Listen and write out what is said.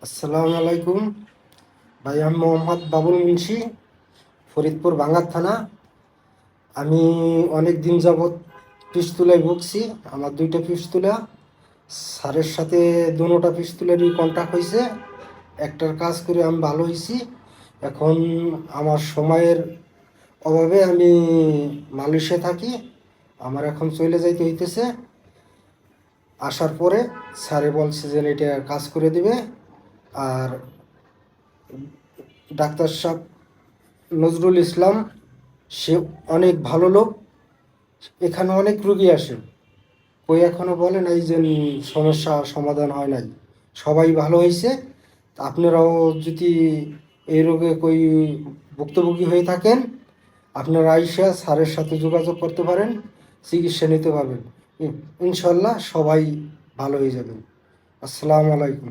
আসসালামু আলাইকুম ভাই। আমি মোহাম্মদ বাবুল মুন্সি, ফরিদপুর ভাঙ্গার থানা। আমি অনেক দিন যাবৎ পিস্তুলায় ভুগছি। আমার দুইটা পিস্তুলা, স্যারের সাথে দুটা পিস্তুলেরই কন্ট্যাক্ট হয়েছে। একটার কাজ করে আমি ভালো হয়েছি। এখন আমার সময়ের অভাবে আমি মালয়েশিয়া থাকি। আমার এখন চলে যাইতে হইতেছে। আসার পরে স্যারে বলছে যে এটা কাজ করে দিবে। আর ডাক্তার সাহেব নজরুল ইসলাম, সে অনেক ভালো লোক। এখানে অনেক রুগী আসে, কই এখনো বলে নাই যে সমস্যা সমাধান হয় নাই, সবাই ভালো হয়েছে। তা আপনারাও যদি এই রোগে কই ভুক্তভোগী হয়ে থাকেন, আপনারা আইসা স্যারের সাথে যোগাযোগ করতে পারেন, চিকিৎসা নিতে পারবেন। ইনশাল্লাহ সবাই ভালো হয়ে যাবেন। আসসালামু আলাইকুম।